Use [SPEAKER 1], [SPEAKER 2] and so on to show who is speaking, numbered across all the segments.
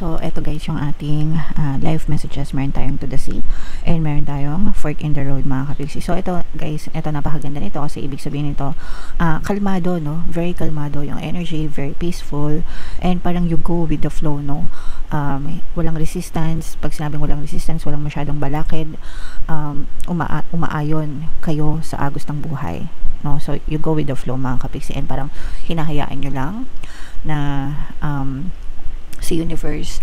[SPEAKER 1] So, eto guys yung ating live messages. Meron tayong to the sea and meron tayong fork in the road mga kapiksi. So, eto guys, eto napakaganda nito kasi ibig sabihin nito, kalmado, no? Very kalmado yung energy, very peaceful, and parang you go with the flow, no? Walang resistance. Pag sinabing walang resistance, walang masyadong balakid. Umaayon kayo sa agos ng buhay, no? So, you go with the flow mga kapiksi and parang hinahayaan nyo lang na si universe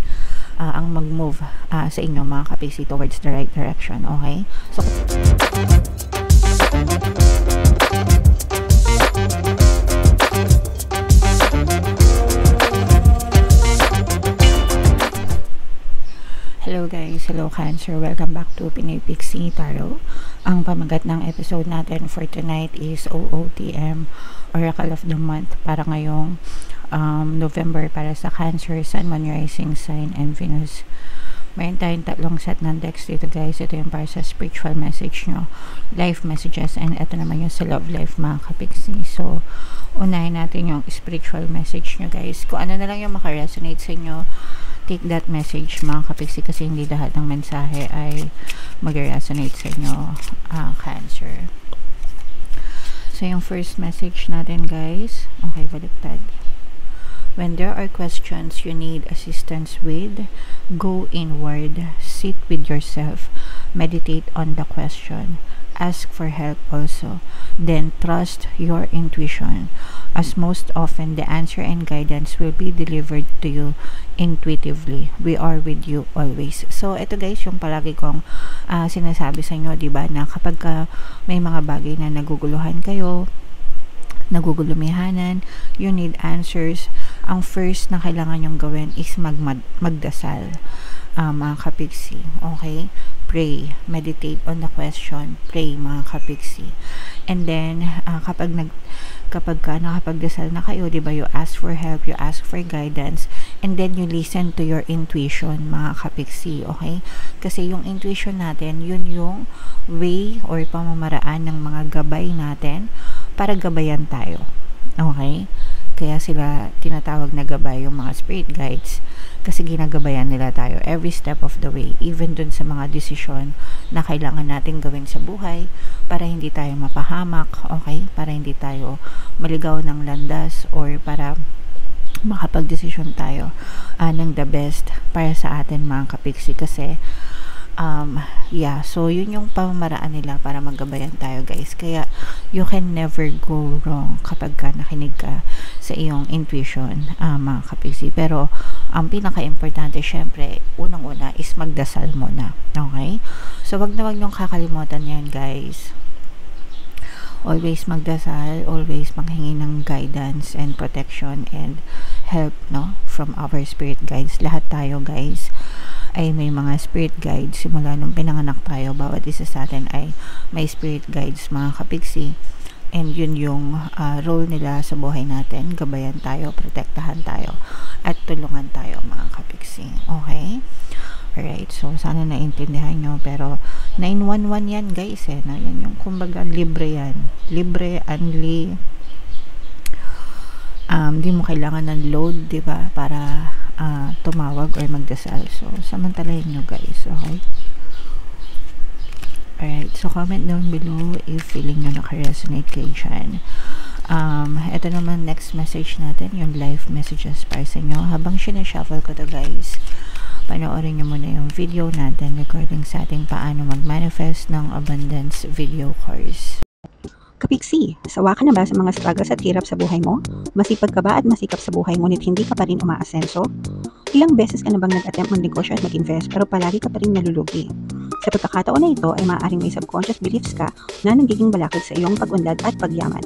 [SPEAKER 1] ang mag-move sa inyo mga kapiksi towards the right direction. Okay? So, hello guys, hello Cancer, welcome back to Pinoy Pixie Tarot. Ang pamagat ng episode natin for tonight is OOTM, Oracle of the Month, para ngayong November para sa Cancer, Sun, Moon, Rising Sign, and Venus. Mayroon tayong tatlong set ng decks dito guys. Ito yung para sa spiritual message nyo, life messages, and ito naman yung sa love life mga kapiksi. So, unahin natin yung spiritual message nyo guys. Kung ano na lang yung makaresonate sa inyo, take that message mga kapiksi, kasi hindi lahat ng mensahe ay mag-resonate sa inyo, Cancer. So, yung first message natin guys, okay, baliktad. When there are questions you need assistance with, go inward, sit with yourself, meditate on the question, ask for help also, then trust your intuition, as most often the answer and guidance will be delivered to you intuitively. We are with you always. So, ito guys, yung palagi kong sinasabi sa inyo, diba, na kapag may mga bagay na naguguluhan kayo, nagugulumihanan, you need answers, ang first na kailangan yung gawin is magdasal, mga kapiksi. Okay? Pray, meditate on the question, pray mga kapiksi. And then kapag nakapagdasal na kayo, diba, you ask for help, you ask for guidance, and then you listen to your intuition mga kapiksi. Okay? Kasi yung intuition natin, yun yung way or pamamaraan ng mga gabay natin para gabayan tayo. Okay? Kaya sila tinatawag na gabay, yung mga spirit guides, kasi ginagabayan nila tayo every step of the way, even dun sa mga desisyon na kailangan natin gawin sa buhay para hindi tayo mapahamak, okay? Para hindi tayo maligaw ng landas, or para makapag-desisyon tayo ng the best para sa atin mga kapiksi. Kasi so yun yung pamamaraan nila para maggabayan tayo guys. Kaya you can never go wrong kapag nakinig ka sa iyong intuition, mga kapiksi. Pero ang pinaka-importante syempre, unang-una is magdasal muna. Okay? So wag na wag niyong kakalimutan yan guys. Always magdasal, always manghingi ng guidance and protection and help, no, from our spirit guides. Lahat tayo guys ay may mga spirit guides. Simula nung pinanganak tayo, bawat isa sa atin ay may spirit guides mga kapiksi, and yun yung role nila sa buhay natin. Gabayan tayo, protektahan tayo, at tulungan tayo mga kapiksi. Okay? Alright, so sana naintindihan nyo. Pero 911 yan guys, no? Yan yung kumbaga libre yan, libre, unli. Di mo kailangan ng load, diba, para tumawag or magdasal. So samantalahin nyo guys. Okay? Alright, so comment down below if feeling nyo naka-resonate kayo dyan. Ito naman next message natin, yung live messages para sa inyo. Habang sinashuffle ko to guys, panoorin nyo muna yung video natin recording sa ating paano mag-manifest ng abundance video course.
[SPEAKER 2] Kapiksi, sawa ka na ba sa mga struggles at hirap sa buhay mo? Masipag ka ba at masikap sa buhay ngunit hindi ka pa rin umaasenso? Ilang beses ka na bang nag-attempt mag-negosyo at mag-invest pero palagi ka pa rin nalulugi? Sa pagkakataon na ito ay maaaring may subconscious beliefs ka na nagiging balakid sa iyong pag-unlad at pagyaman.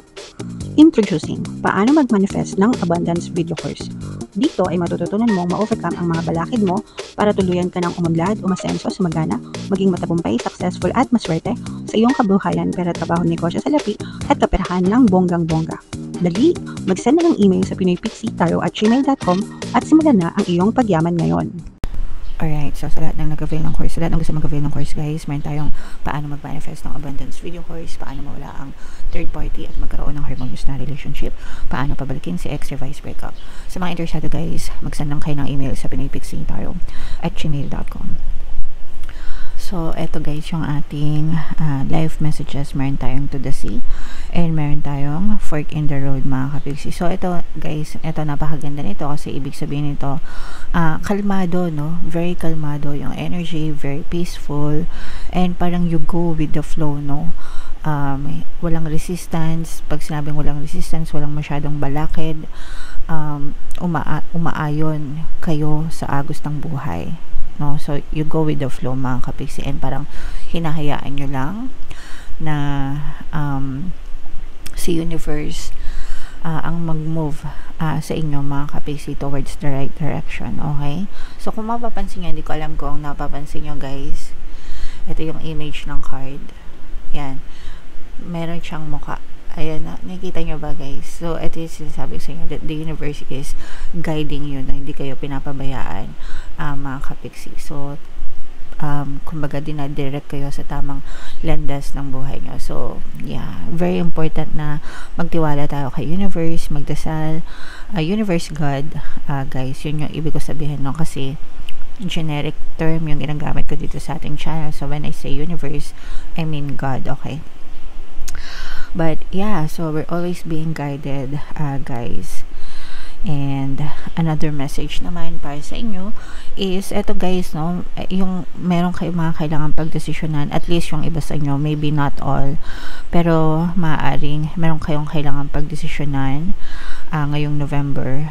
[SPEAKER 2] Introducing, paano mag-manifest ng abundance video course. Dito ay matututunan mong ma-overcome ang mga balakid mo para tuluyan ka ng umunlad, umasenso sa magana, maging matagumpay, successful at maswerte sa iyong kabuhayan, pera, trabaho, negosyo sa lapi at kaperahan ng bonggang-bongga. Dali, mag-send na ng email sa pinoypixietarot@gmail.com at simulan na ang iyong pagyaman ngayon.
[SPEAKER 1] Alright, so sa lahat ng nag-avail ng course, sa lahat ng gusto mag-avail ng course guys, meron tayong paano mag-manifest ng abundance video course, paano mawala ang third party at magkaroon ng harmonious na relationship, paano pabalikin si ex-revice breakup. Sa mga interesado guys, mag-send lang kayo ng email sa pinoypixietarot@gmail.com. So, eto guys yung ating live messages. Meron tayong to the sea and meron tayong fork in the road mga kapigsi. So, eto guys, eto napakaganda nito kasi ibig sabihin nito, kalmado, no? Very kalmado yung energy, very peaceful, and parang you go with the flow, no? Walang resistance. Pag sinabing walang resistance, walang masyadong balakid, umaayon kayo sa agos ng buhay. No, so you go with the flow mga kapiksi, and parang hinahayaan nyo lang na si universe ang mag-move sa inyo mga kapiksi towards the right direction. Okay, so kung mapapansin nyo, hindi ko alam kung napapansin nyo guys, ito yung image ng card. Yan, meron siyang mukha. Ayan, nakikita nyo ba guys? So, ito yung sinasabi sa inyo that the universe is guiding you, na hindi kayo pinapabayaan mga kapiksi. So, kumbaga dinadirect kayo sa tamang landas ng buhay nyo. So, yeah, very important na magtiwala tayo kay universe, magdasal, universe God, guys, yun yung ibig ko sabihin, no? Kasi generic term yung ginagamit ko dito sa ating channel. So, when I say universe, I mean God, okay? But yeah, so we're always being guided, guys. And another message naman para sa inyo is eto guys, no, yung meron kayo mga kailangan pagdesisyonan, at least yung iba sa inyo, maybe not all, pero maaaring meron kayong kailangan pagdesisyonan ngayong November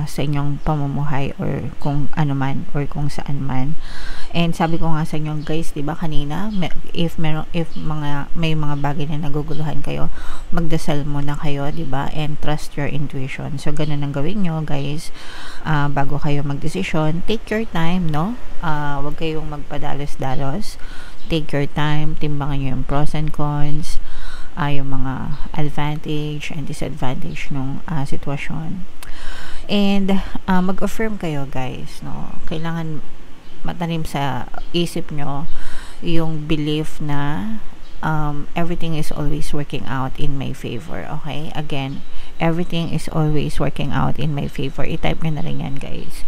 [SPEAKER 1] sa inyong pamumuhay or kung ano man or kung saan man. And sabi ko nga sa inyo guys, 'di ba kanina, if may mga bagay na naguguluhan kayo, magdasal muna kayo, 'di ba? And trust your intuition. So ganun ang gawin nyo guys, bago kayo magdesisyon. Take your time, no? Huwag kayong magpadalos-dalos. Take your time, timbangan nyo yung pros and cons, yung mga advantage and disadvantage ng sitwasyon. And mag-affirm kayo guys, no? Kailangan matanim sa isip nyo yung belief na everything is always working out in my favor. Okay, again, everything is always working out in my favor. I-type nyo na rin yan guys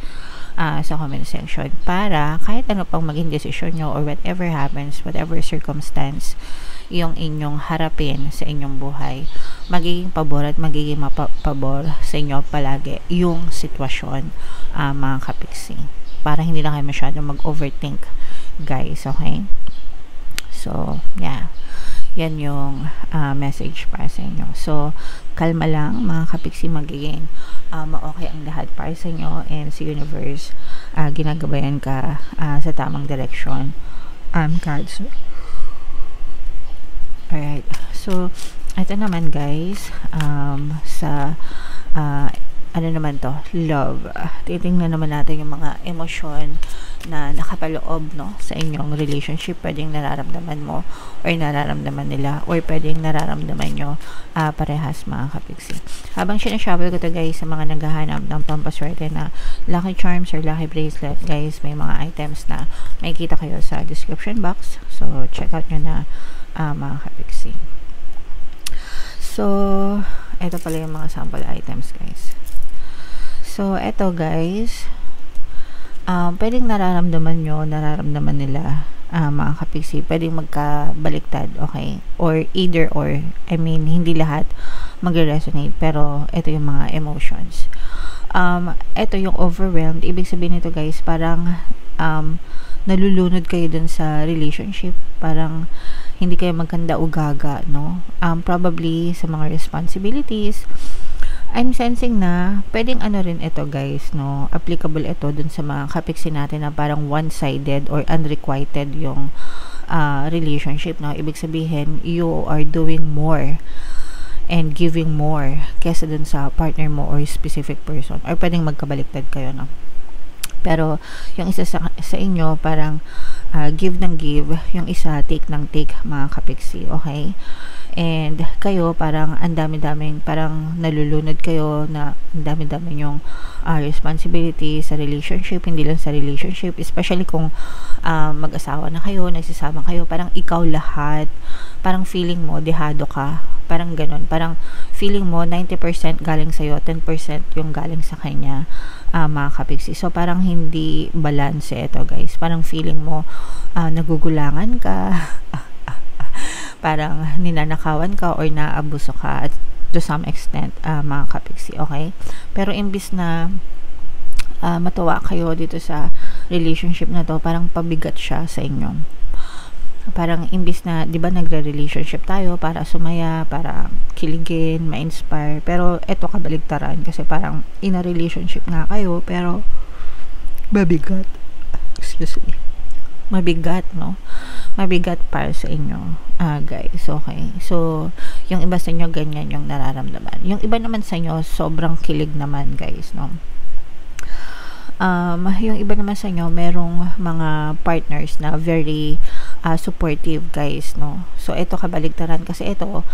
[SPEAKER 1] sa comment section, para kahit ano pang maging desisyon nyo or whatever happens, whatever circumstance yung inyong harapin sa inyong buhay, magiging pabor at magiging mapabor sa inyo palagi yung sitwasyon, mga kapiksi, para hindi na kayo masyadong mag-overthink guys. Okay, so yeah, yan yung message para sa inyo. So kalma lang mga kapiksi, magiging okay ang lahat para sa inyo, and si universe ginagabayan ka sa tamang direction, cards. Alright, so ito naman guys, sa ano naman to, love. Titingnan naman natin yung mga emosyon na nakapaloob, no, sa inyong relationship. Pwedeng nararamdaman mo or nararamdaman nila, or pwedeng nararamdaman nyo parehas mga kapiksi. Habang sinashovel ko to guys sa mga naghahanap ng pampaswerte na lucky charms or lucky bracelet guys, may mga items na makikita kayo sa description box. So check out nyo na mga kapiksi. So ito pala yung mga sample items guys. So eto guys, pwedeng nararamdaman nyo, nararamdaman nila, mga kapiksi, pwedeng magkabaliktad, okay? Or either or, I mean, hindi lahat magre-resonate, pero ito yung mga emotions. Ito yung overwhelmed. Ibig sabihin nito guys, parang nalulunod kayo dun sa relationship, parang hindi kayo magkanda o gaga, no? Probably sa mga responsibilities. I'm sensing na pwedeng ano rin ito guys, no, applicable ito dun sa mga kapiksi natin na parang one-sided or unrequited yung relationship, no. Ibig sabihin, you are doing more and giving more kesa dun sa partner mo or specific person, or pwedeng magkabaliktad kayo, no. Pero yung isa sa inyo parang give ng give, yung isa take ng take mga kapiksi, okay? And kayo, parang ang dami-daming, parang nalulunod kayo na ang dami-daming yung responsibility sa relationship, hindi lang sa relationship, especially kung mag-asawa na kayo, nagsasama kayo, parang ikaw lahat, parang feeling mo, dehado ka, parang ganun, parang feeling mo, 90% galing sa'yo, 10% yung galing sa kanya, mga kapiksi. So, parang hindi balance ito, guys. Parang feeling mo, nagugulangan ka, parang ninanakawan ka or naabuso ka at to some extent, mga kapiksi, okay? Pero imbis na matuwa kayo dito sa relationship na to, parang pabigat siya sa inyo. Parang imbis na, di ba, nagre-relationship tayo para sumaya, para kiligin, ma-inspire, pero eto kabaligtaran kasi parang in a relationship nga kayo, pero mabigat. Excuse me. Mabigat, no? Mabigat para sa inyo, guys. Okay. So, yung iba sa inyo, ganyan yung nararamdaman. Yung iba naman sa inyo, sobrang kilig naman, guys, no? Yung iba naman sa inyo, merong mga partners na very supportive, guys, no? So, ito kabaligtaran kasi ito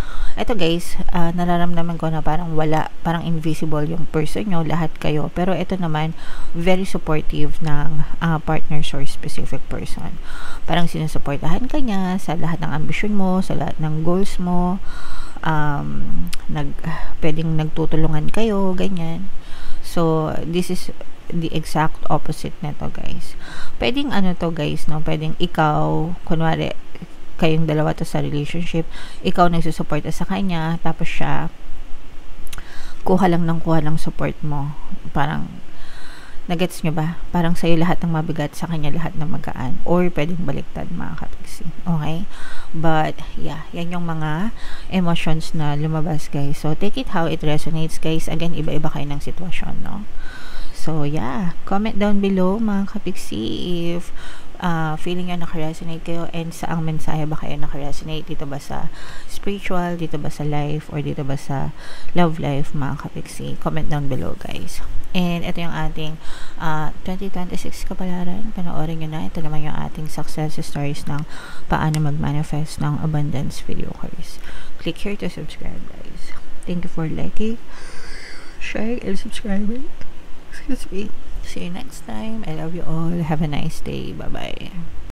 [SPEAKER 1] guys, nararamdaman ko na parang wala, parang invisible yung person nyo, lahat kayo. Pero ito naman, very supportive ng partners or specific person. Parang sinusuportahan ka niya sa lahat ng ambisyon mo, sa lahat ng goals mo, pwedeng nagtutulungan kayo, ganyan. So, this is the exact opposite nito, guys. Pwedeng to, guys, no? Pwedeng ikaw, kunwari, kayong dalawa to sa relationship, ikaw nagsusuporta sa kanya, tapos siya, kuha lang ng support mo. Parang, nagets nyo ba? Parang sa'yo lahat ng mabigat, sa kanya lahat ng magaan. Or, pwedeng baliktad, mga kapiksi. Okay? But, yeah, yan yung mga emotions na lumabas, guys. So, take it how it resonates, guys. Again, iba-iba kayo ng sitwasyon, no? So, yeah. Comment down below, mga kapiksi, if feeling nyo nakaresonate kayo and saang mensahe ba kayo nakaresonate. Dito ba sa spiritual, dito ba sa life, or dito ba sa love life, mga kapiksi. Comment down below, guys. And ito yung ating 2026 kapalaran. Panoorin nyo na. Ito naman yung ating success stories ng paano mag-manifest ng abundance video course. Click here to subscribe, guys. Thank you for liking, sharing, and subscribing. Excuse me. See you next time. I love you all. Have a nice day. Bye-bye.